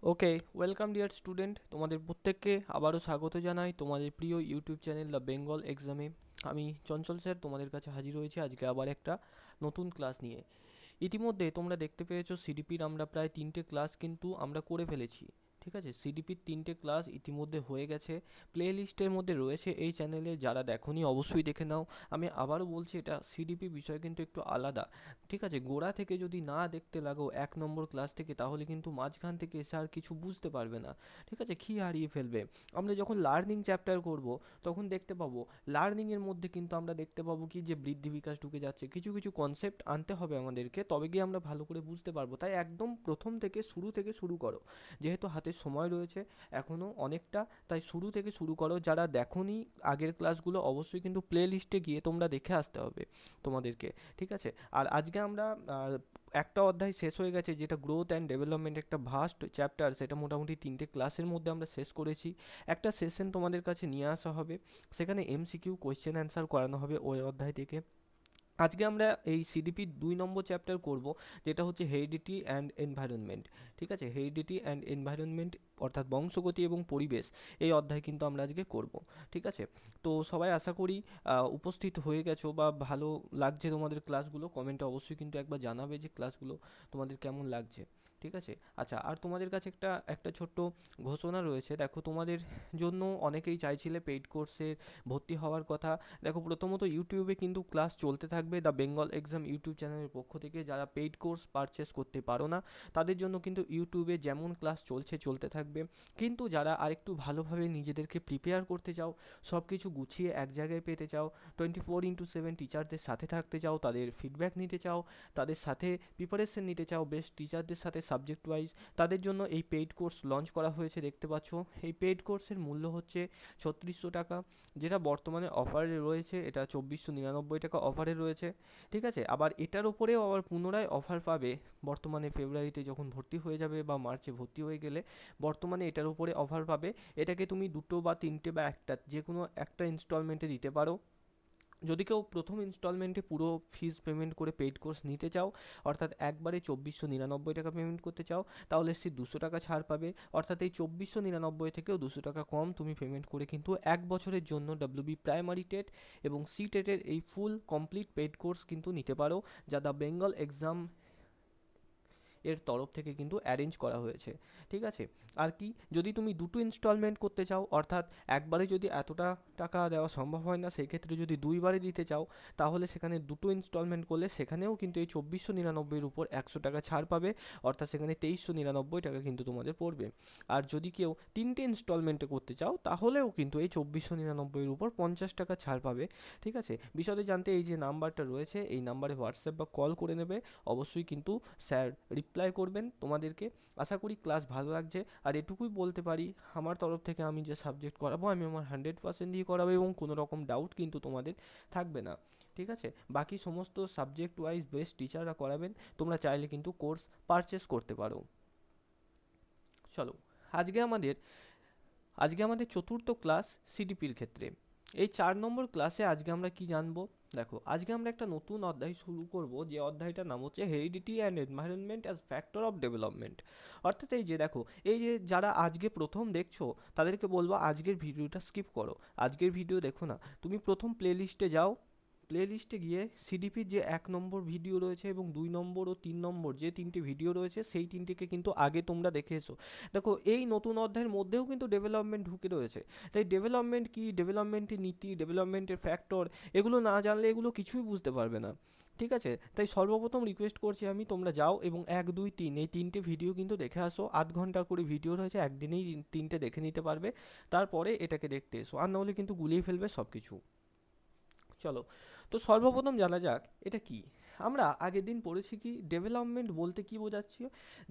ওকে, welcome dear student, তোমাদের প্রত্যেককে আবারও স্বাগত জানাই তোমাদের প্রিয় ইউটিউব চ্যানেল দ্য বেঙ্গল এক্সামে। আমি চঞ্চল স্যার তোমাদের কাছে হাজির হয়েছি আজকে আবার একটা নতুন ক্লাস নিয়ে। ইতিমধ্যে তোমরা দেখতে পেয়েছো সিডিপির আমরা প্রায় 3টে ক্লাস কিন্তু আমরা করে ফেলেছি। ঠিক আছে, সিডিপির 3টে ক্লাস ইতিমধ্যে হয়ে গেছে, প্লে লিস্টের মধ্যে রয়েছে এই চ্যানেলে। যারা দেখোনি অবশ্যই দেখে নাও। আমি আবারও বলছি, এটা সিডিপি বিষয় কিন্তু একটু আলাদা। ঠিক আছে, গোড়া থেকে যদি না দেখতে লাগো 1 নম্বর ক্লাস থেকে, তাহলে কিন্তু মাঝখান থেকে এসে আর কিছু বুঝতে পারবে না। ঠিক আছে, কি হারিয়ে ফেলবে। আমরা যখন লার্নিং চ্যাপ্টার করব, তখন দেখতে পাবো লার্নিংয়ের মধ্যে কিন্তু আমরা দেখতে পাবো কি যে বৃদ্ধি বিকাশ ঢুকে যাচ্ছে, কিছু কিছু কনসেপ্ট আনতে হবে আমাদেরকে, তবে গিয়ে আমরা ভালো করে বুঝতে পারবো। তাই একদম প্রথম থেকে শুরু করো, যেহেতু হাতে সময় রয়েছে এখনও অনেকটা। তাই শুরু থেকে শুরু করো। যারা দেখোনি আগের ক্লাসগুলো, অবশ্যই কিন্তু প্লে লিস্টে গিয়ে তোমরা দেখে আসতে হবে তোমাদেরকে। ঠিক আছে, আর আজকে আমরা একটা অধ্যায় শেষ হয়ে গেছে, যেটা গ্রোথ অ্যান্ড ডেভেলপমেন্ট, একটা ভাস্ট চ্যাপ্টার। সেটা মোটামুটি 3টে ক্লাসের মধ্যে আমরা শেষ করেছি। একটা সেশন তোমাদের কাছে নিয়ে আসা হবে, সেখানে এমসিকিউ কোয়েশ্চেন অ্যান্সার করানো হবে ওই অধ্যায় থেকে। আজকে আমরা এই সিডিপির 2 নম্বর চ্যাপ্টার করব, যেটা হচ্ছে হেরিডিটি অ্যান্ড এনভায়রনমেন্ট। ঠিক আছে, হেরিডিটি অ্যান্ড এনভায়রনমেন্ট অর্থাৎ বংশগতি এবং পরিবেশ, এই অধ্যায় কিন্তু আমরা আজকে করব। ঠিক আছে, তো সবাই আশা করি উপস্থিত হয়ে গেছো বা ভালো লাগছে তোমাদের ক্লাসগুলো। কমেন্টে অবশ্যই কিন্তু একবার জানাবে যে ক্লাসগুলো তোমাদের কেমন লাগছে। ঠিক আছে, আচ্ছা, আর তোমাদের কাছে একটা একটা ছোট্ট ঘোষণা রয়েছে। দেখো, তোমাদের জন্য অনেকেই চাইছিলে পেইড কোর্সে ভর্তি হওয়ার কথা। দেখো, প্রথমত ইউটিউবে কিন্তু ক্লাস চলতে থাকবে দ্য বেঙ্গল এক্সাম ইউটিউব চ্যানেলের পক্ষ থেকে। যারা পেইড কোর্স পারচেস করতে পারো না, তাদের জন্য কিন্তু ইউটিউবে যেমন ক্লাস চলতে থাকবে। কিন্তু যারা আরেকটু ভালোভাবে নিজেদেরকে প্রিপেয়ার করতে চাও, সব কিছু গুছিয়ে এক জায়গায় পেতে চাও, 24x7 টিচারদের সাথে থাকতে চাও, তাদের ফিডব্যাক নিতে চাও, তাদের সাথে প্রিপারেশন নিতে চাও বেস্ট টিচারদের সাথে সাবজেক্ট ওয়াইজ, তাদের জন্য এই পেইড কোর্স লঞ্চ করা হয়েছে। দেখতে পাচ্ছ, এই পেইড কোর্সের মূল্য হচ্ছে 3600 টাকা, যেটা বর্তমানে অফারে রয়েছে। এটা 2499 টাকা অফারে রয়েছে। ঠিক আছে, আবার এটার উপরেও আবার পুনরায় অফার পাবে বর্তমানে ফেব্রুয়ারিতে যখন ভর্তি হয়ে যাবে, বা মার্চে ভর্তি হয়ে গেলে বর্তমানে এটার উপরে অফার পাবে। এটাকে তুমি দুটো বা তিনটে বা একটা, যে কোনো একটা ইনস্টলমেন্টে দিতে পারো। যদি কেউ প্রথম ইনস্টলমেন্টে পুরো ফিজ পেমেন্ট করে পেইড কোর্স নিতে চাও, অর্থাৎ একবারে 2499 টাকা পেমেন্ট করতে চাও, তাহলে সে 200 টাকা ছাড় পাবে। অর্থাৎ এই 2499 থেকেও 200 টাকা কম তুমি পেমেন্ট করে কিন্তু 1 বছরের জন্য ডাব্লিউবি প্রাইমারি টেট এবং সি টেটের এই ফুল কমপ্লিট পেইড কোর্স কিন্তু নিতে পারো, যা দ্য বেঙ্গল এক্সাম এর তরফ থেকে কিন্তু অ্যারেঞ্জ করা হয়েছে। ঠিক আছে, আর কি, যদি তুমি দুটো ইনস্টলমেন্ট করতে চাও, অর্থাৎ একবারে যদি এতটা টাকা দেওয়া সম্ভব হয় না, সেই ক্ষেত্রে যদি দুইবারে দিতে চাও, তাহলে সেখানে দুটো ইনস্টলমেন্ট করলে সেখানেও কিন্তু এই 2499-এর উপর 100 টাকা ছাড় পাবে। অর্থাৎ সেখানে 2399 টাকা কিন্তু তোমাদের পড়বে। আর যদি কেউ তিনটে ইনস্টলমেন্টে করতে চাও, তাহলেও কিন্তু এই 2499-এর উপর 50 টাকা ছাড় পাবে। ঠিক আছে, বিশদে জানতে এই যে নাম্বারটা রয়েছে, এই নাম্বারে হোয়াটসঅ্যাপ বা কল করে নেবে। অবশ্যই কিন্তু স্যার রিপ্লাই করবেন তোমাদেরকে। আশা করি ক্লাস ভালো লাগছে। আর এটুকুই বলতে পারি, আমার তরফ থেকে আমি যে সাবজেক্ট করাবো, আমি আমার 100% দিয়ে করাবো, এবং কোনো রকম ডাউট কিন্তু তোমাদের থাকবে না। ঠিক আছে, বাকি সমস্ত সাবজেক্ট ওয়াইজ বেস্ট টিচাররা করাবেন। তোমরা চাইলে কিন্তু কোর্স পারচেস করতে পারো। চলো, আজকে আমাদের আজকে আমাদের চতুর্থ ক্লাস সিডিপির ক্ষেত্রে। এই 4 নম্বর ক্লাসে আজকে আমরা কি জানবো? দেখো, আজকে আমরা একটা নতুন অধ্যায় শুরু করব, যে অধ্যায়টার নাম হচ্ছে heredity and environment as factor of development. অর্থাৎ এই যে দেখো, এই যে যারা আজকে প্রথম দেখছো, তাদেরকে বলবো আজকের ভিডিওটা স্কিপ করো, আজকের ভিডিও দেখো না। তুমি প্রথম প্লে লিস্টে যাও, প্লে লিস্টে গিয়ে সিডিপির যে 1 নম্বর ভিডিও রয়েছে এবং 2 নম্বর ও 3 নম্বর যে 3টে ভিডিও রয়েছে, সেই 3টিকে কিন্তু আগে তোমরা দেখে এসো। দেখো, এই নতুন অধ্যায়ের মধ্যেও কিন্তু ডেভেলপমেন্ট ঢুকে রয়েছে। তাই ডেভেলপমেন্ট কি, ডেভেলপমেন্টের নীতি, ডেভেলপমেন্টের ফ্যাক্টর, এগুলো না জানলে এগুলো কিছুই বুঝতে পারবে না। ঠিক আছে, তাই সর্বপ্রথম রিকোয়েস্ট করছি আমি, তোমরা যাও এবং 1 2 3 এই 3টে ভিডিও কিন্তু দেখে আসো। 8 ঘন্টা করে ভিডিও রয়েছে, একদিনেই 3টে দেখে নিতে পারবে। তারপরে এটাকে দেখতে এসো, আর নাহলে কিন্তু গুলিয়ে ফেলবে সব কিছু। চলো, তো সর্বপ্রথম জানা যাক এটা কি। আমরা আগের দিন পড়েছি কি ডেভেলপমেন্ট বলতে কি বোঝাচ্ছি,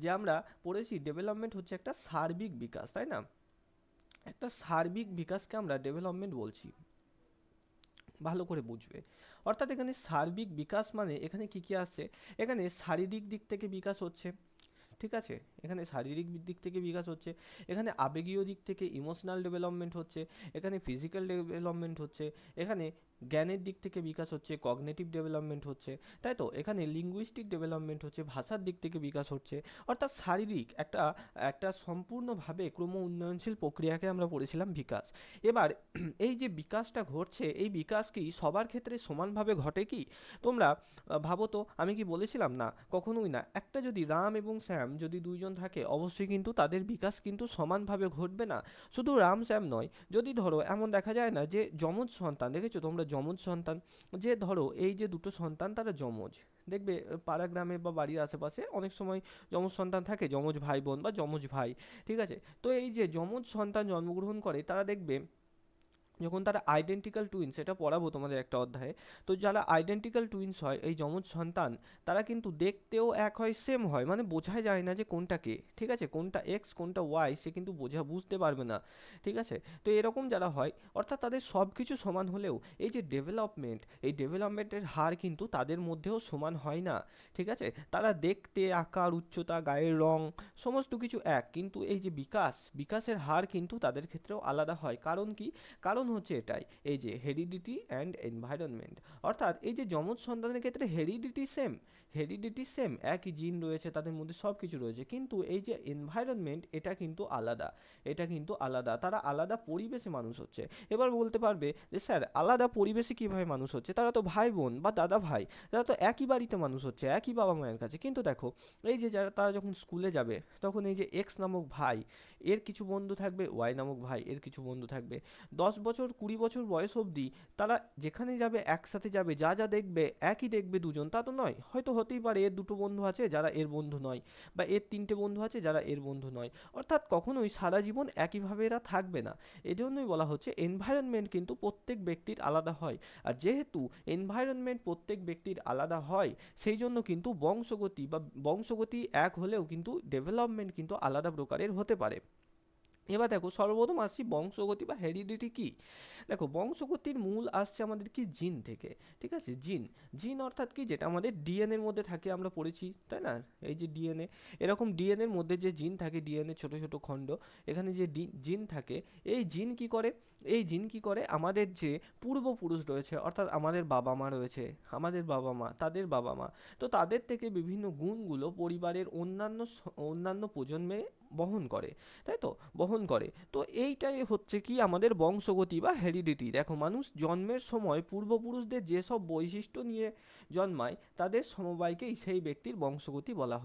যে আমরা পড়েছি ডেভেলপমেন্ট হচ্ছে একটা সার্বিক বিকাশ, তাই না? একটা সার্বিক বিকাশকে আমরা ডেভেলপমেন্ট বলছি, ভালো করে বুঝবে। অর্থাৎ এখানে সার্বিক বিকাশ মানে এখানে কি কি আসছে, এখানে শারীরিক দিক থেকে বিকাশ হচ্ছে। ঠিক আছে, এখানে শারীরিক দিক থেকে বিকাশ হচ্ছে, এখানে আবেগীয় দিক থেকে ইমোশনাল ডেভেলপমেন্ট হচ্ছে, এখানে ফিজিক্যাল ডেভেলপমেন্ট হচ্ছে, এখানে জ্ঞানের দিক থেকে বিকাশ হচ্ছে, কগনিটিভ ডেভেলপমেন্ট হচ্ছে, তাই তো? এখানে লিঙ্গুইস্টিক ডেভেলপমেন্ট হচ্ছে, ভাষার দিক থেকে বিকাশ হচ্ছে, অর্থাৎ শারীরিক একটা একটা সম্পূর্ণভাবে ক্রম উন্নয়নশীল প্রক্রিয়াকে আমরা পড়েছিলাম বিকাশ। এবার এই যে বিকাশটা ঘটছে, এই বিকাশ কি সবার ক্ষেত্রে সমানভাবে ঘটে কি? তোমরা ভাবো তো, আমি কি বলেছিলাম? না, কখনোই না। একটা যদি রাম এবং শ্যাম যদি দুইজন থাকে, অবশ্যই কিন্তু তাদের বিকাশ কিন্তু সমানভাবে ঘটবে না। শুধু রাম শ্যাম নয়, যদি ধরো এমন দেখা যায় না যে যমজ সন্তান, দেখেছো তোমরা যমজ সন্তান, যে ধরো এই যে দুটো সন্তান তারা যমজ, দেখবে পাড়া গ্রামে বা বাড়ির আশেপাশে অনেক সময় যমজ সন্তান থাকে, যমজ ভাই বোন বা যমজ ভাই, ঠিক আছে? তো এই যে যমজ সন্তান জন্মগ্রহণ করে, তারা দেখবে যখন তারা আইডেন্টিক্যাল টুইনস, এটা পড়াবো তোমাদের একটা অধ্যায়ে, তো যারা আইডেন্টিক্যাল টুইনস হয়, এই যমজ সন্তান, তারা কিন্তু দেখতেও এক হয়, সেম হয়, মানে বোঝা যায় না যে কোনটা কে, ঠিক আছে? কোনটা এক্স কোনটা ওয়াই সে কিন্তু বুঝতে পারবে না, ঠিক আছে? তো এরকম যারা হয়, অর্থাৎ তাদের সব কিছু সমান হলেও এই যে ডেভেলপমেন্ট, এই ডেভেলপমেন্টের হার কিন্তু তাদের মধ্যেও সমান হয় না, ঠিক আছে? তারা দেখতে, আকার, উচ্চতা, গায়ের রং, সমস্ত কিছু এক, কিন্তু এই যে বিকাশের হার কিন্তু তাদের ক্ষেত্রেও আলাদা হয়। কারণ কি? কারণ হচ্ছে এটাই, এই যে হেরিডিটি অ্যান্ড এনভায়রনমেন্ট। অর্থাৎ এই যে যমজ সন্তানের ক্ষেত্রে হেরিডিটি সেম, একই জিন রয়েছে, তাদের মধ্যে সব কিছু রয়েছে, কিন্তু এই যে এনভায়রনমেন্ট, এটা কিন্তু আলাদা, তারা আলাদা পরিবেশে মানুষ হচ্ছে। এবার বলতে পারবে যে স্যার আলাদা পরিবেশে কিভাবে মানুষ হচ্ছে? তারা তো ভাই বোন বা দাদা ভাই, তারা তো একই বাড়িতে মানুষ হচ্ছে, একই বাবা মায়ের কাছে, কিন্তু দেখো এই যে তারা যখন স্কুলে যাবে, তখন এই যে এক্স নামক ভাই, এর কিছু বন্ধু থাকবে, ওয়াই নামক ভাই, এর কিছু বন্ধু থাকবে। 10 বছর 20 বছর বয়স অবধি তারা যেখানে যাবে একসাথে যাবে, যা যা দেখবে একই দেখবে দুজন, তা তো নয়, হয়তো হতেই পারে এর দুটো বন্ধু আছে যারা এর বন্ধু নয়, বা এর তিনটে বন্ধু আছে যারা এর বন্ধু নয়, অর্থাৎ কখনোই সারা জীবন একইভাবে এরা থাকবে না। এজন্যই বলা হচ্ছে এনভায়রনমেন্ট কিন্তু প্রত্যেক ব্যক্তির আলাদা হয়। আর যেহেতু এনভায়রনমেন্ট প্রত্যেক ব্যক্তির আলাদা হয়, সেই জন্য কিন্তু বংশগতি এক হলেও কিন্তু ডেভেলপমেন্ট কিন্তু আলাদা প্রকারের হতে পারে। এবার দেখো, সর্বপ্রথম আসছি বংশগতি বা হেরিডিটি কি। দেখো, বংশগতির মূল আসছে আমাদের কি জিন থেকে, ঠিক আছে? জিন, জিন অর্থাৎ কি, যেটা আমাদের ডিএনএ এর মধ্যে থাকে, আমরা পড়েছি তাই না? এই যে ডিএনএ, এরকম ডিএনএ এর মধ্যে যে জিন থাকে, ডিএনএ ছোট ছোট খণ্ড, এখানে যে জিন থাকে, এই জিন কি করে, আমাদের যে পূর্বপুরুষ রয়েছে, অর্থাৎ আমাদের বাবা মা রয়েছে, আমাদের বাবা মা, তাদের বাবা মা, তো তাদের থেকে বিভিন্ন গুণগুলো পরিবারের অন্যান্য প্রজন্মে বহন করে, তাই তো? বহন করে। তো এইটাই হচ্ছে কি আমাদের বংশগতি বা হেরিডিটি। দেখো, মানুষ জন্মের সময় পূর্বপুরুষদের যেসব বৈশিষ্ট্য নিয়ে জন্মায়, তাদের সমবায়কেই সেই ব্যক্তির বংশগতি বলা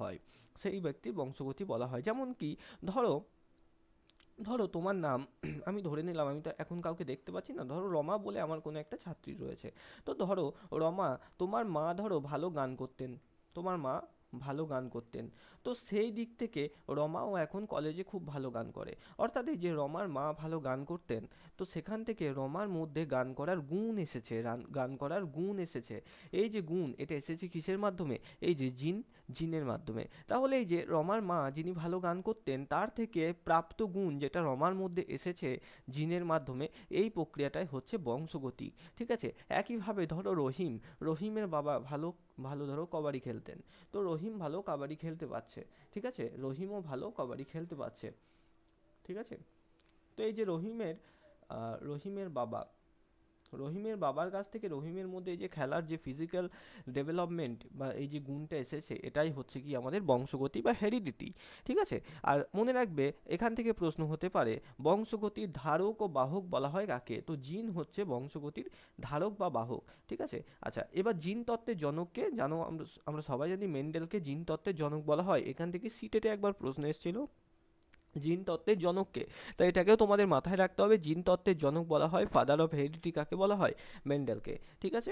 হয়। যেমন কি, ধরো ধরো তোমার নাম, আমি ধরে নিলাম, আমি তো এখন কাউকে দেখতে পাচ্ছি না, ধরো রমা বলে আমার কোনো একটা ছাত্রী রয়েছে। তো ধরো রমা, তোমার মা ধরো ভালো গান করতেন, তোমার মা ভালো গান করতেন, তো সেই দিক থেকে রমাও এখন কলেজে খুব ভালো গান করে। অর্থাৎ এই যে রমার মা ভালো গান করতেন, তো সেখান থেকে রমার মধ্যে গান করার গুণ এসেছে। এই যে গুণ, এটা এসেছে কিসের মাধ্যমে? এই যে জিনের মাধ্যমে। তাহলে এই যে রমার মা যিনি ভালো গান করতেন, তার থেকে প্রাপ্ত গুণ যেটা রমার মধ্যে এসেছে জিনের মাধ্যমে, এই প্রক্রিয়াটাই হচ্ছে বংশগতি, ঠিক আছে? একইভাবে ধরো রহিমের বাবা ভালো ভালো ধরো কবাডি খেলতেন, তো রহিম ভালো কাবাডি খেলতে পারছে, ঠিক আছে? রহিমও ভালো কাবাডি খেলতে পারছে, ঠিক আছে? তো এই যে রহিমের বাবা, রহিমের বাবার কাছ থেকে রহিমের মধ্যে এই যে খেলার যে ফিজিক্যাল ডেভেলপমেন্ট বা এই যে গুণটা এসেছে, এটাই হচ্ছে কি আমাদের বংশগতি বা হেরিডিটি, ঠিক আছে? আর মনে রাখবে, এখান থেকে প্রশ্ন হতে পারে, বংশগতির ধারক ও বাহক বলা হয় কাকে? তো জিন হচ্ছে বংশগতির ধারক বা বাহক, ঠিক আছে? আচ্ছা, এবার জিন তত্ত্বের জনককে জানো, আমরা সবাই জানি মেন্ডেলকে জিন তত্ত্বের জনক বলা হয়। এখান থেকে সিটেটে একবার প্রশ্ন এসেছিল জিন তত্ত্বের জনককে, তাই এটাকেও তোমাদের মাথায় রাখতে হবে, জিন তত্ত্বের জনক বলা হয়, ফাদার অফ হেরিডিটি কাকে বলা হয়? মেন্ডেলকে, ঠিক আছে?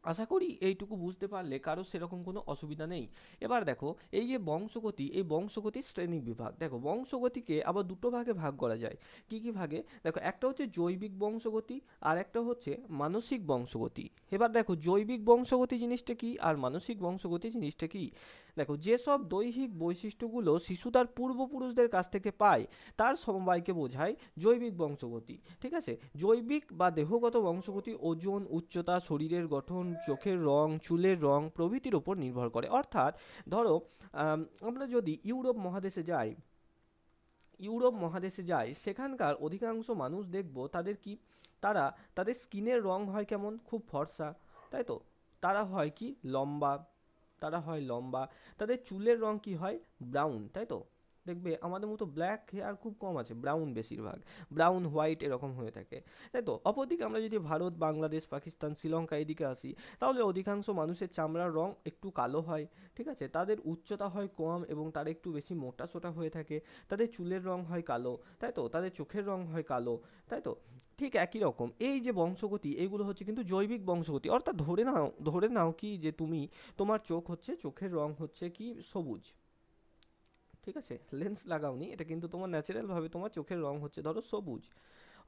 আশা করি এইটুকু বুঝতে পারলে কারো সেরকম কোনো অসুবিধা নেই। এবার দেখো, এই যে বংশগতি, এই বংশগতির শ্রেণী বিভাগ, দেখো বংশগতিকে আবার দুটো ভাগে ভাগ করা যায়। কি কি ভাগে? দেখো, একটা হচ্ছে জৈবিক বংশগতি, আর একটা হচ্ছে মানসিক বংশগতি। এবার দেখো, জৈবিক বংশগতি জিনিসটা কি আর মানসিক বংশগতি জিনিসটা কি। দেখো, যেসব দৈহিক বৈশিষ্ট্যগুলো শিশু তার পূর্বপুরুষদের কাছ থেকে পায়, তার সমবায়কে বোঝায় জৈবিক বংশগতি, ঠিক আছে? জৈবিক বা দেহগত বংশগতি ওজন, উচ্চতা, শরীরের গঠন, চোখের রং, চুলের রং প্রভৃতির উপর নির্ভর করে। অর্থাৎ ধরো আমরা যদি ইউরোপ মহাদেশে যাই, ইউরোপ মহাদেশে যায় সেখানকার অধিকাংশ মানুষ দেখবো তাদের কি, তারা তাদের স্কিনের রং হয় কেমন, খুব ফর্সা, তাই তো। তারা হয় কি লম্বা, তারা হয় লম্বা, তাদের চুলের রং কি হয় ব্রাউন, তাই তো। দেখবে আমাদের মতো ব্ল্যাক হেয়ার খুব কম আছে, ব্রাউন বেশিরভাগ, ব্রাউন হোয়াইট এরকম হয়ে থাকে, তাই তো। অপরদিকে আমরা যদি ভারত, বাংলাদেশ, পাকিস্তান, শ্রীলঙ্কা এদিকে আসি, তাহলে অধিকাংশ মানুষের চামড়ার রং একটু কালো হয়, ঠিক আছে। তাদের উচ্চতা হয় কম এবং তারা একটু বেশি মোটা সোটা হয়ে থাকে, তাদের চুলের রং হয় কালো, তাই তো, তাদের চোখের রং হয় কালো, তাই তো। ঠিক একই রকম এই যে বংশগতি, এইগুলো হচ্ছে কিন্তু জৈবিক বংশগতি, অর্থাৎ ধরে নাও কি যে তুমি, তোমার চোখ হচ্ছে, চোখের রং হচ্ছে কি সবুজ, ঠিক আছে, লেন্স লাগাওনি, এটা কিন্তু তোমার ন্যাচারাল ভাবে তোমার চোখের রং হচ্ছে ধরো সবুজ।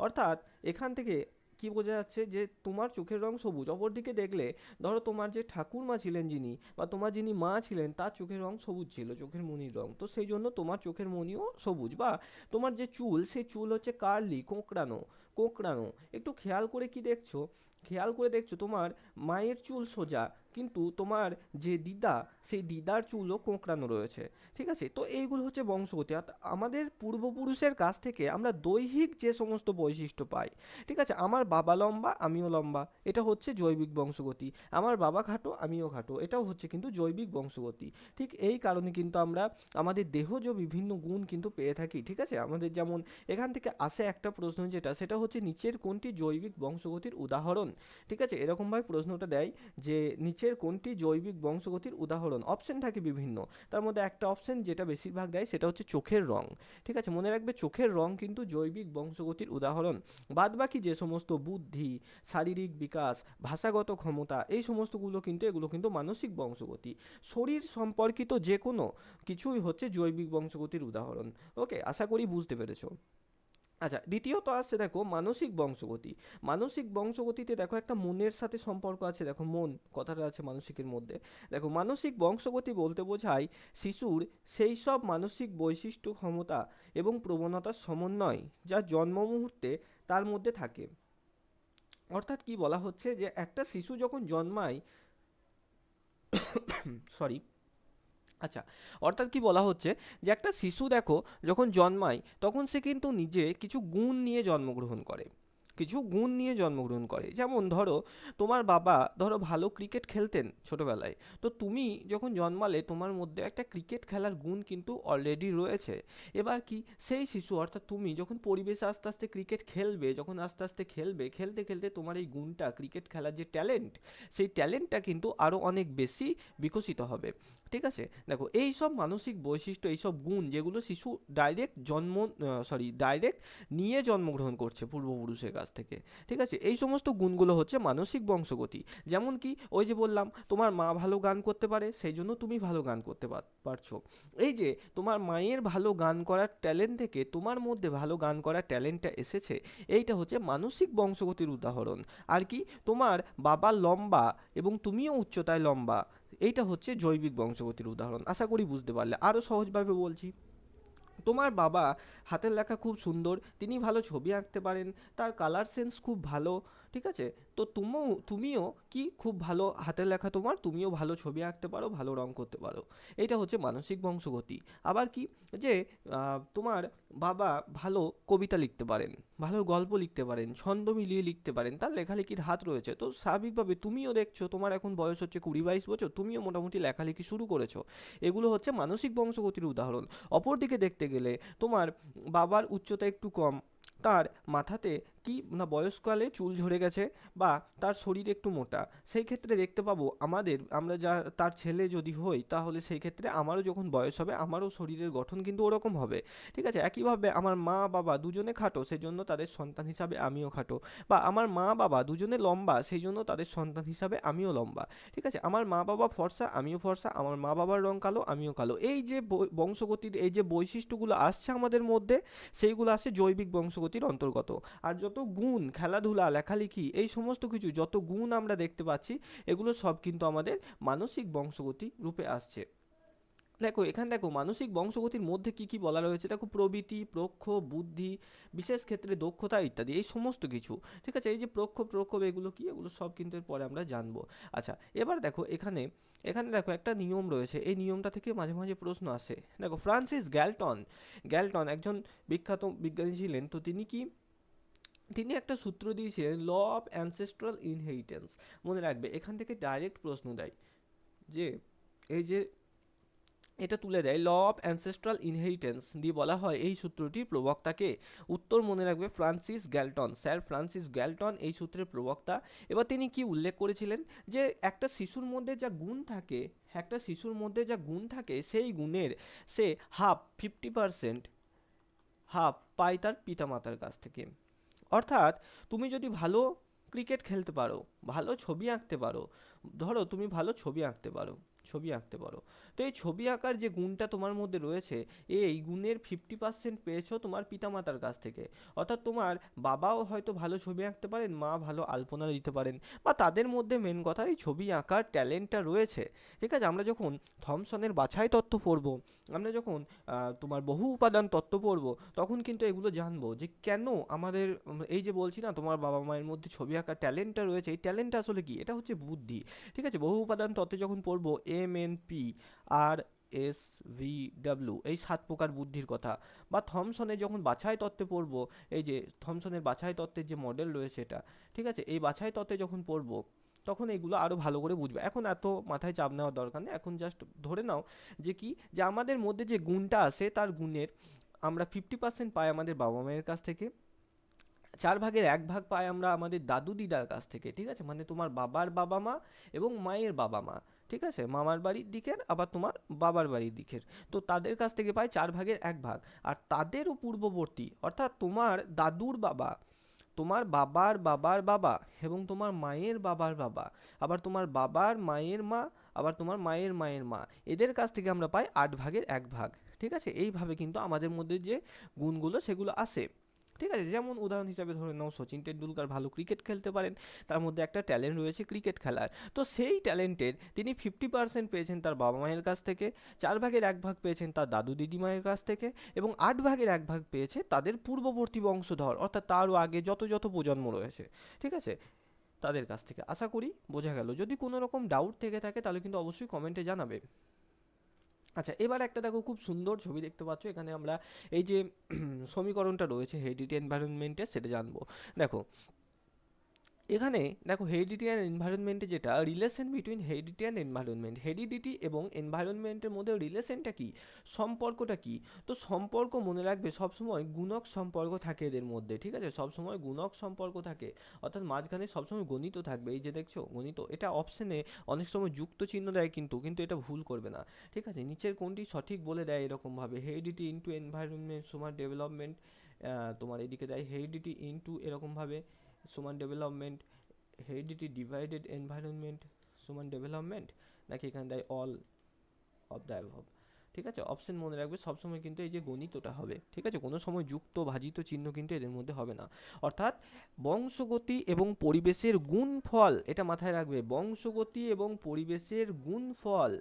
অর্থাৎ এখান থেকে কি বোঝা যাচ্ছে যে তোমার চোখের রং সবুজ। অপরদিকে দেখলে ধরো তোমার যে ঠাকুরমা ছিলেন যিনি, বা তোমার যিনি মা ছিলেন, তার চোখের রং সবুজ ছিল, চোখের মণির রং, তো সেই জন্য তোমার চোখের মণিও সবুজ। বা তোমার যে চুল, সেই চুল হচ্ছে কার্লি, কোঁকড়ানো, কোঁকড়ানো। একটু খেয়াল করে কি দেখছো, খেয়াল করে দেখছো তোমার মায়ের চুল সোজা, কিন্তু তোমার যে দিদা, সেই দিদার চুলও কোঁকড়ানো রয়েছে, ঠিক আছে। তো এইগুলো হচ্ছে বংশগতি। আর আমাদের পূর্বপুরুষের কাছ থেকে আমরা দৈহিক যে সমস্ত বৈশিষ্ট্য পাই, ঠিক আছে, আমার বাবা লম্বা আমিও লম্বা, এটা হচ্ছে জৈবিক বংশগতি। আমার বাবা খাটো আমিও খাটো, এটাও হচ্ছে কিন্তু জৈবিক বংশগতি। ঠিক এই কারণে কিন্তু আমরা আমাদের দেহজ বিভিন্ন গুণ কিন্তু পেয়ে থাকি, ঠিক আছে। আমাদের যেমন এখান থেকে আসে একটা প্রশ্ন, যেটা সেটা হচ্ছে নিচের কোনটি জৈবিক বংশগতির উদাহরণ, ঠিক আছে। এরকমভাবে প্রশ্নটা দেয় যে নিচের কোনটি জৈবিক বংশগতির উদাহরণ, অপশন থাকে বিভিন্ন, তার মধ্যে একটা অপশন যেটা বেশিরভাগ দেয় সেটা হচ্ছে চোখের রং, ঠিক আছে। মনে রাখবে চোখের রং কিন্তু জৈবিক বংশগতির উদাহরণ। বাদবাকি যে সমস্ত বুদ্ধি, শারীরিক বিকাশ, ভাষাগত ক্ষমতা, এই সমস্তগুলো কিন্তু এগুলো কিন্তু মানসিক বংশগতি। শরীর সম্পর্কিত যে কোনো কিছুই হচ্ছে জৈবিক বংশগতির উদাহরণ। ওকে, আশা করি বুঝতে পেরেছো। আচ্ছা, দ্বিতীয়ত আসছে দেখো মানসিক বংশগতি। মানসিক বংশগতিতে দেখো একটা মনের সাথে সম্পর্ক আছে, দেখো মন কথাটা আছে মানসিকের মধ্যে। দেখো মানসিক বংশগতি বলতে বোঝায় শিশুর সেই সব মানসিক বৈশিষ্ট্য, ক্ষমতা এবং প্রবণতার সমন্বয় যা জন্ম মুহূর্তে তার মধ্যে থাকে। অর্থাৎ কি বলা হচ্ছে যে একটা শিশু যখন জন্মায়, সরি, আচ্ছা, অর্থাৎ কি বলা হচ্ছে যে একটা শিশু দেখো যখন জন্মায় তখন সে কিন্তু নিজে কিছু গুণ নিয়ে জন্মগ্রহণ করে, কিছু গুণ নিয়ে জন্মগ্রহণ করে। যেমন ধরো তোমার বাবা ধরো ভালো ক্রিকেট খেলতেন ছোটবেলায়, তো তুমি যখন জন্মালে তোমার মধ্যে একটা ক্রিকেট খেলার গুণ কিন্তু অলরেডি রয়েছে। এবার কি সেই শিশু অর্থাৎ তুমি যখন পরিবেশে আস্তে আস্তে ক্রিকেট খেলবে, যখন আস্তে আস্তে খেলবে, খেলতে খেলতে তোমার এই গুণটা, ক্রিকেট খেলার যে ট্যালেন্ট, সেই ট্যালেন্টটা কিন্তু আরও অনেক বেশি বিকশিত হবে, ঠিক আছে। দেখো এই সব মানসিক বৈশিষ্ট্য, এই সব গুণ যেগুলো শিশু ডাইরেক্ট নিয়ে জন্মগ্রহণ করছে পূর্বপুরুষের কাছ থেকে, ঠিক আছে, এই সমস্ত গুণগুলো হচ্ছে মানসিক বংশগতি। যেমন কি ওই যে বললাম তোমার মা ভালো গান করতে পারে, সেই জন্য তুমি ভালো গান করতে পারছো। এই যে তোমার মায়ের ভালো গান করার ট্যালেন্ট থেকে তোমার মধ্যে ভালো গান করার ট্যালেন্টটা এসেছে, এইটা হচ্ছে মানসিক বংশগতির উদাহরণ। আর কি তোমার বাবা লম্বা এবং তুমিও উচ্চতায় লম্বা, এইটা হচ্ছে জৈবিক বংশগতির উদাহরণ। আশা করি বুঝতে পারলে। আরও সহজভাবে বলছি, তোমার বাবা হাতের লেখা খুব সুন্দর, তিনি ভালো ছবি আঁকতে পারেন, তার কালার সেন্স খুব ভালো, ঠিক আছে। তো তুমিও কি খুব ভালো হাতের লেখা তোমার, তুমিও ভালো ছবি আঁকতে পারো, ভালো রং করতে পারো, এটা হচ্ছে মানসিক বংশগতি। আবার কি যে তোমার বাবা ভালো কবিতা লিখতে পারেন, ভালো গল্প লিখতে পারেন, ছন্দ মিলিয়ে লিখতে পারেন, তার লেখালেখির হাত রয়েছে, তো স্বাভাবিকভাবে তুমিও দেখছো তোমার এখন বয়স হচ্ছে 20-22 বছর, তুমিও মোটামুটি লেখালেখি শুরু করেছো। এগুলো হচ্ছে মানসিক বংশগতির উদাহরণ। অপরদিকে দেখতে গেলে তোমার বাবার উচ্চতা একটু কম, তার মাথাতে কি না বয়সকালে চুল ঝরে গেছে, বা তার শরীর একটু মোটা, সেই ক্ষেত্রে দেখতে পাবো আমরা যা তার ছেলে যদি হই, তাহলে সেই ক্ষেত্রে আমারও যখন বয়স হবে আমারও শরীরের গঠন কিন্তু ওরকম হবে, ঠিক আছে। একইভাবে আমার মা বাবা দুজনে খাটো, সেই জন্য তাদের সন্তান হিসাবে আমিও খাটো, বা আমার মা বাবা দুজনে লম্বা, সেই জন্য তাদের সন্তান হিসাবে আমিও লম্বা, ঠিক আছে। আমার মা বাবা ফর্সা আমিও ফর্সা, আমার মা বাবার রং কালো আমিও কালো। এই যে বংশগতির এই যে বৈশিষ্ট্যগুলো আসছে আমাদের মধ্যে, সেইগুলো আসছে জৈবিক বংশগতির অন্তর্গত। আর যত গুণ, খেলাধুলা, লেখালেখি, এই সমস্ত কিছু যত গুণ আমরা দেখতে পাচ্ছি, এগুলো সব কিন্তু আমাদের মানসিক বংশগতি রূপে আসছে। দেখো এখানে দেখো মানসিক বংশগতির মধ্যে কি কি বলা রয়েছে, দেখো প্রবৃত্তি, প্রক্ষ, বুদ্ধি, বিশেষ ক্ষেত্রে দক্ষতা ইত্যাদি, এই সমস্ত কিছু। ঠিক আছে, এই যে প্রক্ষ প্রক্ষোভ এগুলো কি, এগুলো সব কিন্তু এর পরে আমরা জানবো। আচ্ছা, এবার দেখো এখানে, এখানে দেখো একটা নিয়ম রয়েছে, এই নিয়মটা থেকে মাঝে মাঝে প্রশ্ন আসে। দেখো ফ্রান্সিস গ্যালটন, গ্যালটন একজন বিখ্যাত বিজ্ঞানী ছিলেন, তো তিনি কি, তিনি একটা সূত্র দিয়েছিলেন ল অফ অ্যানসেস্ট্রাল ইনহেরিটেন্স। মনে রাখবে এখান থেকে ডাইরেক্ট প্রশ্ন দেয় যে এই যে এটা তুলে দেয় ল অফ অ্যানসেস্ট্রাল ইনহেরিটেন্স দিয়ে বলা হয় এই সূত্রটির প্রবক্তাকে। উত্তর মনে রাখবে Francis Galton, sir Francis Galton এই সূত্রের প্রবক্তা। এবার তিনি কি উল্লেখ করেছিলেন যে একটা শিশুর মধ্যে যা গুণ থাকে, একটা শিশুর মধ্যে যা গুণ থাকে সেই গুণের সে হাফ, 50% হাফ পায় তার পিতামাতার কাছ থেকে। অর্থাৎ তুমি যদি ভালো ক্রিকেট খেলতে পারো, ভালো ছবি আঁকতে পারো, ধরো তুমি ভালো ছবি আঁকতে পারো, ছবি আঁকতে পারো, তো এই ছবি আঁকার যে গুণটা তোমার মধ্যে রয়েছে, এই গুণের 50% পেয়েছো তোমার পিতামাতার কাছ থেকে। অর্থাৎ তোমার বাবাও হয়তো ভালো ছবি আঁকতে পারেন, মা ভালো আলপনা দিতে পারেন, বা তাদের মধ্যে মেন কথা এই ছবি আঁকার ট্যালেন্টটা রয়েছে। ঠিক আছে, আমরা যখন থমসনের বাছাই তত্ত্ব পড়বো, আমরা যখন তোমার বহু উপাদান তত্ত্ব পড়বো, তখন কিন্তু এগুলো জানবো যে কেন আমাদের এই যে বলছি না তোমার বাবা মায়ের মধ্যে ছবি আঁকার ট্যালেন্টটা রয়েছে, এই ট্যালেন্টটা আসলে কি, এটা হচ্ছে বুদ্ধি। ঠিক আছে, বহু উপাদান তত্ত্বে যখন পড়বো MNP আর SVW, এই 7 প্রকার বুদ্ধির কথা, বা থমসনের যখন বাছাই তত্ত্বে পড়বো, এই যে থমসনের বাছাই তত্ত্বের যে মডেল রয়েছে এটা, ঠিক আছে, এই বাছাই তত্ত্বে যখন পড়বো, তখন এইগুলো আরো ভালো করে বুঝবে। এখন এত মাথায় চাপ নেওয়ার দরকার নেই, এখন জাস্ট ধরে নাও যে কি, যে আমাদের মধ্যে যে গুণটা আসে তার গুণের আমরা 50% পাই আমাদের বাবা মায়ের কাছ থেকে, 4/1 পাই আমরা আমাদের দাদু দিদার কাছ থেকে। ঠিক আছে, মানে তোমার বাবার বাবা মা এবং মায়ের বাবা মা, ঠিক আছে, মামার বাড়ির দিকের আবার তোমার বাবার বাড়ির দিকের, তো তাদের কাছ থেকে পাই 4/1। আর তাদেরও পূর্ববর্তী, অর্থাৎ তোমার দাদুর বাবা, তোমার বাবার বাবার বাবা এবং তোমার মায়ের বাবার বাবা, আবার তোমার বাবার মায়ের মা, আবার তোমার মায়ের মায়ের মা, এদের কাছ থেকে আমরা পাই 8/1। ঠিক আছে, এইভাবে কিন্তু আমাদের মধ্যে যে গুণগুলো সেগুলো আসে। ঠিক আছে, যেমন উদাহরণ হিসাবে ধরে নাও সচিন টেন্ডুলকার ভালো ক্রিকেট খেলতে পারেন, তার মধ্যে একটা ট্যালেন্ট রয়েছে ক্রিকেট খেলার, তো সেই ট্যালেন্টের তিনি 50% পেয়েছেন তার বাবা মায়ের কাছ থেকে, 4/1 পেয়েছেন তার দাদু দিদিমায়ের কাছ থেকে, এবং 8/1 পেয়েছে তাদের পূর্ববর্তী বংশধর, অর্থাৎ তারও আগে যত যত প্রজন্ম রয়েছে, ঠিক আছে, তাদের কাছ থেকে। আশা করি বোঝা গেল। যদি কোনো রকম ডাউট থেকে থাকে তাহলে কিন্তু অবশ্যই কমেন্টে জানাবে। আচ্ছা, এবার একটা দেখো খুব সুন্দর ছবি দেখতে পাচ্ছ, এখানে আমরা এই যে সমীকরণটা রয়েছে হেরিডিটি এনভায়রনমেন্টের সেটা জানবো। দেখো এখানে দেখো হেরিডিটি অ্যান্ড এনভায়রনমেন্টে যেটা relation between heredity and environment, heredity এবং এনভায়রনমেন্টের মধ্যে রিলেশনটা কি, সম্পর্কটা কি, তো সম্পর্ক মনে রাখবে সবসময় গুণক সম্পর্ক থাকে এদের মধ্যে। ঠিক আছে, সবসময় গুণক সম্পর্ক থাকে, অর্থাৎ মাঝখানে সবসময় গণিত থাকবে। এই যে দেখছো গণিত, এটা অপশনে অনেক সময় যুক্ত চিহ্ন দেয় কিন্তু কিন্তু এটা ভুল করবে না। ঠিক আছে, নিচের কোনটি সঠিক বলে দেয় এরকমভাবে, হেরিডিটি ইন্টু এনভায়রনমেন্ট সমান ডেভেলপমেন্ট, তোমার এদিকে দেয় হেরিডিটি ইন্টু এরকমভাবে সমান ডেভেলপমেন্ট, হেরিডিটি ডিভাইডেড এনভায়রনমেন্ট সমান ডেভেলপমেন্ট, নাকি এখানে দেয় অল অফ দ্য অ্যাবভ। ঠিক আছে, অপশন মনে রাখবে সবসময় কিন্তু এই যে গণিতটা হবে। ঠিক আছে, কোনো সময় যুক্ত ভাজিত চিহ্ন কিন্তু এদের মধ্যে হবে না। অর্থাৎ বংশগতি এবং পরিবেশের গুণফল, এটা মাথায় রাখবে, বংশগতি এবং পরিবেশের গুণফল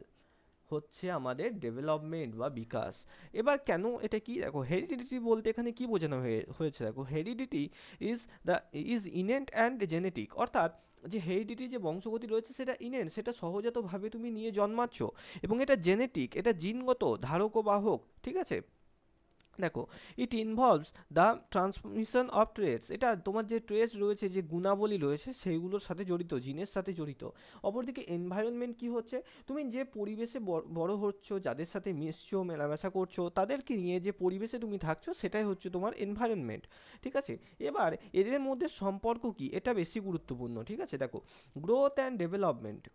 হচ্ছে আমাদের ডেভেলপমেন্ট বা বিকাশ। এবার কেন এটা কি, দেখো হেরিডিটি বলতে এখানে কি বোঝানো হয়েছে, দেখো heredity is the is innate and genetic, অর্থাৎ যে হেরিডিটি যে বংশগতি রয়েছে সেটা ইনেন্ট, সেটা সহজাতভাবে তুমি নিয়ে জন্মাচ্ছ, এবং এটা জেনেটিক, এটা জিনগত ধারক ও বাহক। ঠিক আছে, দেখো ইট involves the transmission of traits, এটা তোমার যে ট্রেটস রয়েছে যে গুণাবলী রয়েছে সেইগুলোর সাথে জড়িত, জিনের সাথে জড়িত। অপরদিকে এনভায়রনমেন্ট কি হচ্ছে, তুমি যে পরিবেশে বড় হচ্ছ, যাদের সাথে মিশছো মেলামেশা করছো, তাদেরকে নিয়ে যে পরিবেশে তুমি থাকছো সেটাই হচ্ছে তোমার এনভায়রনমেন্ট। ঠিক আছে, এবার এদের মধ্যে সম্পর্ক কি, এটা বেশি গুরুত্বপূর্ণ। ঠিক আছে, দেখো গ্রোথ অ্যান্ড ডেভেলপমেন্ট,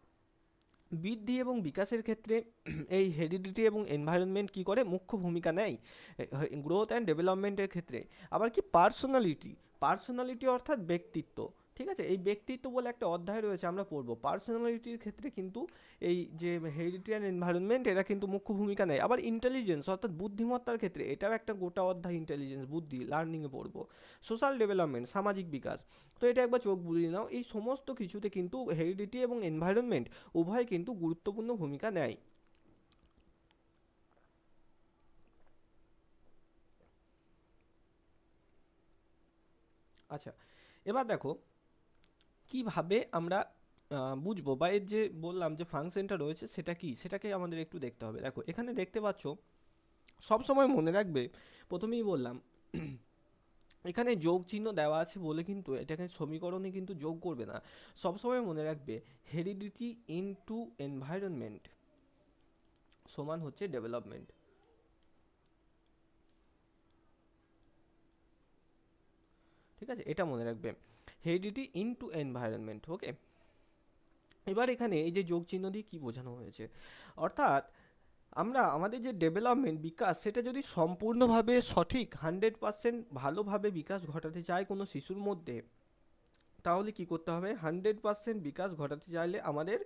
বৃদ্ধি এবং বিকাশের ক্ষেত্রে এই হেরিডিটি এবং এনভায়রনমেন্ট কি করে, মুখ্য ভূমিকা নেয় গ্রোথ অ্যান্ড ডেভেলপমেন্টের ক্ষেত্রে। আবার কি পার্সোনালিটি, পার্সোনালিটি অর্থাৎ ব্যক্তিত্ব। ঠিক আছে, এই ব্যক্তিত্ব বলে একটা অধ্যায় রয়েছে আমরা পড়বো, পার্সোনালিটির ক্ষেত্রে কিন্তু এই যে হেরিডিটি অ্যান্ড এনভায়রনমেন্ট এরা কিন্তু মুখ্য ভূমিকা নেয়। আবার ইন্টেলিজেন্স অর্থাৎ বুদ্ধিমত্তার ক্ষেত্রে এটাও একটা গোটা অধ্যায়, ইন্টেলিজেন্স বুদ্ধি লার্নিংয়ে পড়বো। সোশ্যাল ডেভেলপমেন্ট সামাজিক বিকাশ, তো এটা একবার চোখ বুলিয়ে নাও, এই সমস্ত কিছুতে কিন্তু হেরিডিটি এবং এনভায়রনমেন্ট উভয় কিন্তু গুরুত্বপূর্ণ ভূমিকা নেয়। আচ্ছা, এবার দেখো কিভাবে আমরা বুঝবো, বা এর যে বললাম যে ফাংশনটা রয়েছে সেটা কি, সেটাকে আমাদের একটু দেখতে হবে। দেখো এখানে দেখতে পাচ্ছ, সব সময় মনে রাখবে, প্রথমেই বললাম এখানে যোগ চিহ্ন দেওয়া আছে বলে কিন্তু এটাকে সমীকরণে কিন্তু যোগ করবে না। সবসময় মনে রাখবে হেরিডিটি ইনটু এনভায়রনমেন্ট সমান হচ্ছে ডেভেলপমেন্ট। ঠিক আছে, এটা মনে রাখবে, হেরিডিটি ইনটু এনভায়রনমেন্ট। ওকে, এবার এখানে এই যে যোগ চিহ্ন দিয়ে কি বোঝানো হয়েছে, অর্থাৎ আমরা আমাদের যে ডেভেলপমেন্ট বিকাশ সেটা যদি সম্পূর্ণভাবে সঠিক 100% ভালোভাবে বিকাশ ঘটাতে চায় কোনো শিশুর মধ্যে, তাহলে কি করতে হবে, 100% বিকাশ ঘটাতে চাইলে আমাদের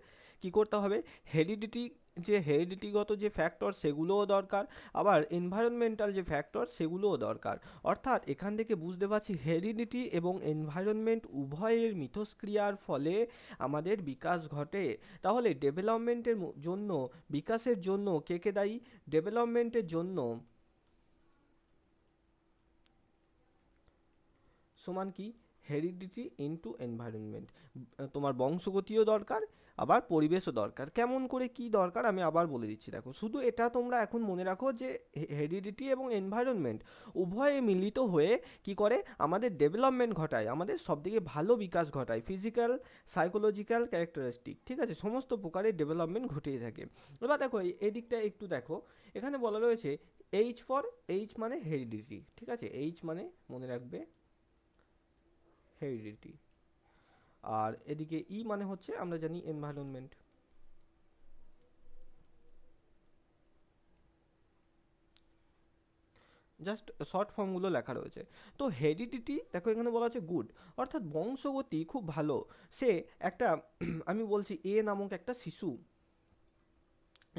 কি করতে হবে, হেরিডিটি, যে হেরিডিটিগত যে ফ্যাক্টর সেগুলোও দরকার, আবার এনভায়রনমেন্টাল যে ফ্যাক্টর সেগুলোও দরকার। অর্থাৎ এখান থেকে বুঝতে পারছি হেরিডিটি এবং এনভায়রনমেন্ট উভয়ের মিথস্ক্রিয়ার ফলে আমাদের বিকাশ ঘটে। তাহলে ডেভেলপমেন্টের জন্য, বিকাশের জন্য কে কে দায়ী, ডেভেলপমেন্টের জন্য সমান কি, হেরিডিটি ইনটু এনভায়রনমেন্ট। তোমার বংশগতিও দরকার, আবার পরিবেশও দরকার। কেমন করে কি দরকার আমি আবার বলে দিচ্ছি, দেখো শুধু এটা তোমরা এখন মনে রাখো যে হেরিডিটি এবং এনভায়রনমেন্ট উভয়ে মিলিত হয়ে কি করে আমাদের ডেভেলপমেন্ট ঘটায়, আমাদের সবথেকে ভালো বিকাশ ঘটায়, ফিজিক্যাল, সাইকোলজিক্যাল ক্যারেক্টারিস্টিক, ঠিক আছে, সমস্ত প্রকারের ডেভেলপমেন্ট ঘটিয়ে থাকে। এবার দেখো এই দিকটা একটু দেখো, এখানে বলা রয়েছে এইচ ফর, এইচ মানে হেরিডিটি, ঠিক আছে, এইচ মানে মনে রাখবে হেরিডিটি, আর এদিকে ই মানে হচ্ছে আমরা জানি এনভায়রনমেন্ট। জাস্ট শর্ট ফর্মগুলো লেখা রয়েছে। তো হেরিডিটি দেখো এখানে বলা হচ্ছে গুড, অর্থাৎ বংশগতি খুব ভালো। সে একটা আমি বলছি এ নামক একটা শিশু,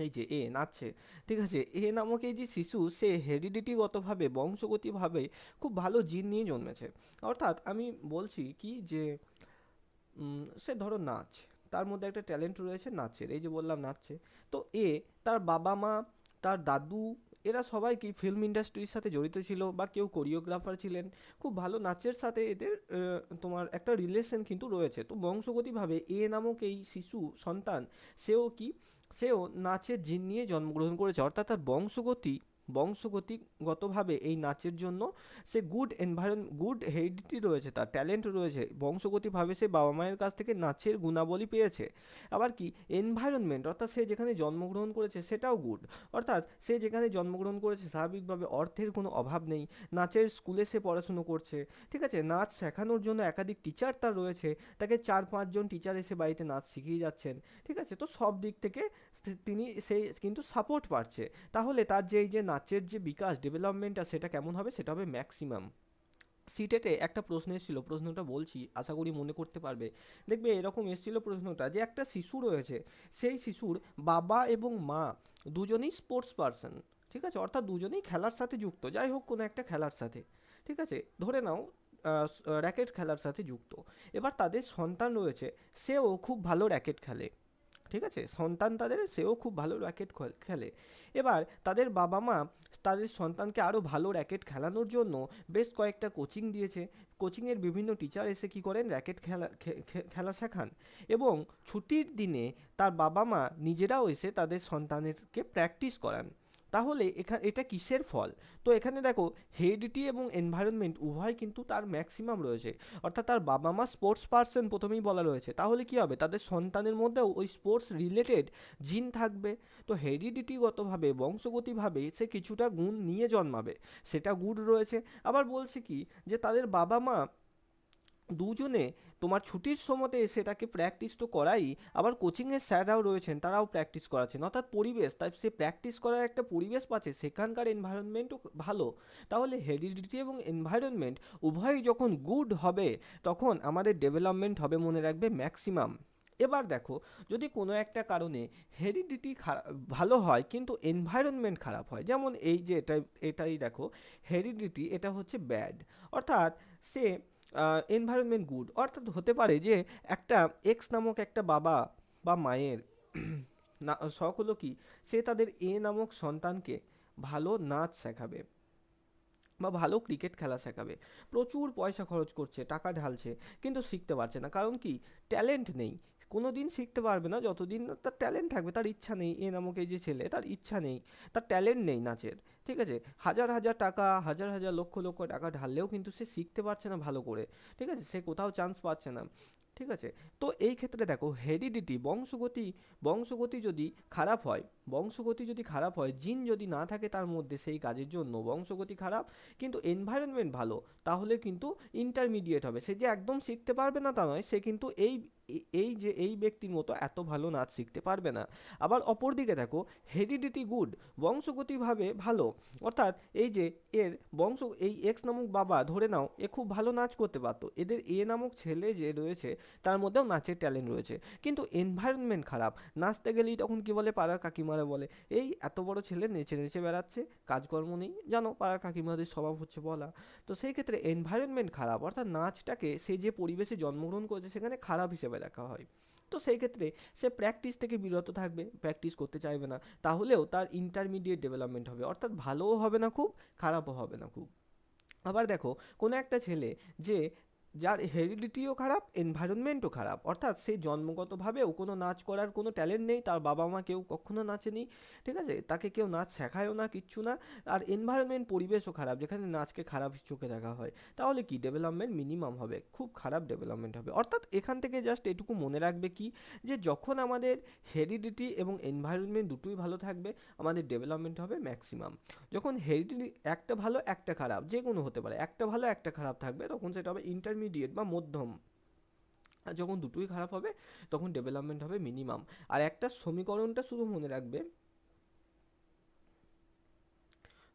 এই যে এ নাচছে, ঠিক আছে, এ নামক এই যে শিশু সে হেরিডিটিগতভাবে বংশগতিভাবে খুব ভালো জিন নিয়ে জন্মেছে। অর্থাৎ আমি বলছি কি যে সে ধরো নাচ, তার মধ্যে একটা ট্যালেন্ট রয়েছে নাচের, এই যে বললাম নাচছে। তো এ, তার বাবা মা, তার দাদু, এরা সবাই কি ফিল্ম ইন্ডাস্ট্রির সাথে জড়িত ছিল, বা কেউ কোরিওগ্রাফার ছিলেন, খুব ভালো নাচের সাথে এদের তোমার একটা রিলেশন কিন্তু রয়েছে। তো বংশগতিভাবে এ নামক এই শিশু সন্তান, সেও কি, সেও নাচের জিন নিয়ে জন্মগ্রহণ করেছে, অর্থাৎ তার বংশগতিগতভাবে এই নাচের জন্য সে গুড হেরিডিটি রয়েছে, তার ট্যালেন্ট রয়েছে, বংশগতিভাবে সে বাবা মায়ের কাছ থেকে নাচের গুণাবলী পেয়েছে। আবার কি এনভায়রনমেন্ট, অর্থাৎ সে যেখানে জন্মগ্রহণ করেছে সেটাও গুড, অর্থাৎ সে যেখানে জন্মগ্রহণ করেছে স্বাভাবিকভাবে অর্থের কোনো অভাব নেই, নাচের স্কুলে সে পড়াশুনো করছে, ঠিক আছে, নাচ শেখানোর জন্য একাধিক টিচার তার রয়েছে, তাকে 4-5 জন টিচার এসে বাড়িতে নাচ শিখিয়ে যাচ্ছেন, ঠিক আছে, তো সব দিক থেকে তিনি সেই কিন্তু সাপোর্ট পাচ্ছে। তাহলে তার যে এই যে নাচের যে বিকাশ ডেভেলপমেন্টটা সেটা কেমন হবে, সেটা হবে ম্যাক্সিমাম। সিটেটে একটা প্রশ্ন এসেছিল, প্রশ্নটা বলছি আশা করি মনে করতে পারবে। দেখবে এরকম এসেছিল প্রশ্নটা, যে একটা শিশু রয়েছে, সেই শিশুর বাবা এবং মা দুজনেই স্পোর্টস পার্সন, ঠিক আছে, অর্থাৎ দুজনেই খেলার সাথে যুক্ত, যাই হোক কোনো একটা খেলার সাথে, ঠিক আছে, ধরে নাও র্যাকেট খেলার সাথে যুক্ত। এবার তাদের সন্তান রয়েছে, সেও খুব ভালো র্যাকেট খেলে, ঠিক আছে, সন্তান তাদের সেও খুব ভালো র্যাকেট খেলে। এবার তাদের বাবা মা তাদের সন্তানকে আরও ভালো র্যাকেট খেলানোর জন্য বেশ কয়েকটা কোচিং দিয়েছে, কোচিংয়ের বিভিন্ন টিচার এসে কী করেন, র্যাকেট খেলা শেখান, এবং ছুটির দিনে তার বাবা মা নিজেরাও এসে তাদের সন্তানেরকে প্র্যাকটিস করান। তাহলে এটা কিসের ফল, তো এখানে দেখো হেরিডিটি এবং এনভায়রনমেন্ট উভয় কিন্তু তার ম্যাক্সিমাম রয়েছে, অর্থাৎ তার বাবা মা স্পোর্টস পার্সন প্রথমেই বলা রয়েছে, তাহলে কি হবে, তাদের সন্তানের মধ্যেও ওই স্পোর্টস রিলেটেড জিন থাকবে। তো হেরিডিটিগতভাবে বংশগতিভাবে সে কিছুটা গুণ নিয়ে জন্মাবে, সেটা গুড রয়েছে। আবার বলছে কি, যে তাদের বাবা মা দুজনে তোমার ছুটির সময়তে এসে তাকে প্র্যাকটিস তো করাই, আবার কোচিংয়ের স্যাররাও রয়েছেন তারাও প্র্যাকটিস করাচ্ছেন, অর্থাৎ পরিবেশ, তাই সে প্র্যাকটিস করার একটা পরিবেশ পাচ্ছে, সেখানকার এনভায়রনমেন্টও ভালো। তাহলে হেরিডিটি এবং এনভায়রনমেন্ট উভয়ই যখন গুড হবে, তখন আমাদের ডেভেলপমেন্ট হবে মনে রাখবে ম্যাক্সিমাম। এবার দেখো, যদি কোনো একটা কারণে হেরিডিটি ভালো হয় কিন্তু এনভায়রনমেন্ট খারাপ হয়, যেমন এই যে এটাই দেখো, হেরিডিটি এটা হচ্ছে ব্যাড, অর্থাৎ সে এনভায়রনমেন্ট গুড, অর্থাৎ হতে পারে যে একটা এক্স নামক একটা বাবা বা মায়ের না শখ হলো কি, সে তাদের এ নামক সন্তানকে ভালো নাচ শেখাবে, বা ভালো ক্রিকেট খেলা শেখাবে, প্রচুর পয়সা খরচ করছে, টাকা ঢালছে, কিন্তু শিখতে পারছে না। কারণ কি? ট্যালেন্ট নেই। কোনো দিন শিখতে পারবে না যতদিন না তার ট্যালেন্ট থাকবে। তার ইচ্ছা নেই, এ নামক এই যে ছেলে, তার ইচ্ছা নেই, তার ট্যালেন্ট নেই নাচের। ঠিক আছে? হাজার হাজার টাকা, হাজার হাজার লক্ষ লক্ষ টাকা ঢাললেও কিন্তু সে শিখতে পারছে না ভালো করে। ঠিক আছে? সে কোথাও চান্স পাচ্ছে না। ঠিক আছে? তো এই ক্ষেত্রে দেখো, হেরিডিটি, বংশগতি, বংশগতি যদি খারাপ হয়, বংশগতি যদি খারাপ হয়, জিন যদি না থাকে তার মধ্যে সেই কাজের জন্য, বংশগতি খারাপ কিন্তু এনভায়রনমেন্ট ভালো, তাহলে কিন্তু ইন্টারমিডিয়েট হবে। সে যে একদম শিখতে পারবে না তা নয়, সে কিন্তু এই যে এই ব্যক্তির মতো এত ভালো নাচ শিখতে পারবে না। আবার অপরদিকে দেখো, হেরিডিটি গুড, বংশগতিভাবে ভালো, অর্থাৎ এই যে এর বংশ, এই এক্স নামক বাবা ধরে নাও এ খুব ভালো নাচ করতে পারতো, এদের এ নামক ছেলে যে রয়েছে তার মধ্যেও নাচের ট্যালেন্ট রয়েছে, কিন্তু এনভায়রনমেন্ট খারাপ। নাচতে গেলেই তখন কি বলে, পাড়ার কাকিমারা বলে, এই এত বড় ছেলে নেচে নেচে বেড়াচ্ছে, কাজকর্ম নেই, জানো পাড়ার কাকিমাদের স্বভাব হচ্ছে বলা। তো সেই ক্ষেত্রে এনভায়রনমেন্ট খারাপ, অর্থাৎ নাচটাকে সে যে পরিবেশে জন্মগ্রহণ করেছে সেখানে খারাপ হিসেবে দেখা হয়। তো সেই ক্ষেত্রে সে প্র্যাকটিস থেকে বিরত থাকবে, প্র্যাকটিস করতে চাইবে না, তাহলেও তার ইন্টারমিডিয়েট ডেভেলপমেন্ট হবে, অর্থাৎ ভালোও হবে না খুব, খারাপও হবে না খুব। আবার দেখো, কোনো একটা ছেলে যে, যার হেরিডিটিও খারাপ, এনভায়রনমেন্টও খারাপ, অর্থাৎ সে জন্মগতভাবেও কোনো নাচ করার কোনো ট্যালেন্ট নেই, তার বাবা মা কেউ কখনো নাচেনি, ঠিক আছে, তাকে কেউ নাচ শেখায়ও না, কিচ্ছু না, আর এনভায়রনমেন্ট, পরিবেশও খারাপ যেখানে নাচকে খারাপ চোখে দেখা হয়, তাহলে কি ডেভেলপমেন্ট মিনিমাম হবে, খুব খারাপ ডেভেলপমেন্ট হবে। অর্থাৎ এখান থেকে জাস্ট এটুকু মনে রাখবে কি, যে যখন আমাদের হেরিডিটি এবং এনভায়রনমেন্ট দুটোই ভালো থাকবে, আমাদের ডেভেলপমেন্ট হবে ম্যাক্সিমাম। যখন হেরিডিটি একটা ভালো একটা খারাপ যে কোনো হতে পারে, একটা ভালো একটা খারাপ থাকবে, তখন সেটা হবে ইন্টারমিডিয়েট বা মধ্যম। আর যখন দুটোই খারাপ হবে, তখন ডেভেলপমেন্ট হবে মিনিমাম। আর একটা সমীকরণটা শুধু মনে রাখবে,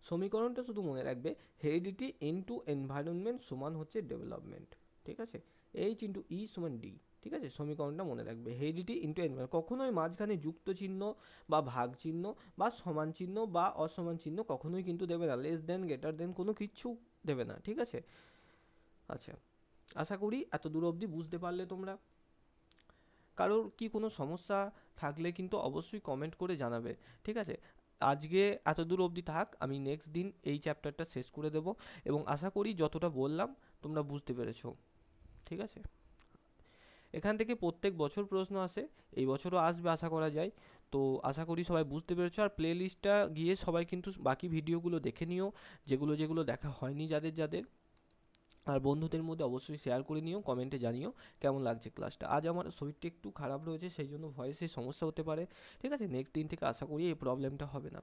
সমীকরণটা শুধু মনে রাখবে, হেরিডিটি ইনটু এনভায়রনমেন্ট সমান হচ্ছে ডেভেলপমেন্ট। ঠিক আছে? এইচ ইন্টু ই সমান ডি। ঠিক আছে? সমীকরণটা মনে রাখবে, হেরিডিটি ইনটু এনভায়রনমেন্ট, কখনোই মাঝখানে যুক্ত চিহ্ন বা ভাগ চিহ্ন বা সমান চিহ্ন বা অসমান চিহ্ন কখনোই কিন্তু দেবে না, লেস দেন, গ্রেটার দেন, কোনো কিচ্ছু দেবে না। ঠিক আছে? আচ্ছা, আশা করি এত দূর অবধি বুঝতে পারলে তোমরা। কারোর কি কোনো সমস্যা থাকলে কিন্তু অবশ্যই কমেন্ট করে জানাবে। ঠিক আছে? আজকে এত দূর অবধি থাক, আমি নেক্সট দিন এই চ্যাপ্টারটা শেষ করে দেব, এবং আশা করি যতটা বললাম তোমরা বুঝতে পেরেছো। ঠিক আছে? এখান থেকে প্রত্যেক বছর প্রশ্ন আসে, এই বছরও আসবে আশা করা যায়। তো আশা করি সবাই বুঝতে পেরেছো, আর প্লে লিস্টটা গিয়ে সবাই কিন্তু বাকি ভিডিওগুলো দেখে নিও, যেগুলো যেগুলো দেখা হয়নি যাদের যাদের। আর বন্ধুদের মধ্যে অবশ্যই শেয়ার করে নিও, কমেন্টে জানিও কেমন লাগছে ক্লাসটা। আজ আমার শরীরটা একটু খারাপ রয়েছে, সেই জন্য ভয়েসে সমস্যা হতে পারে। ঠিক আছে? নেক্সট দিন থেকে আশা করি এই প্রবলেমটা হবে না।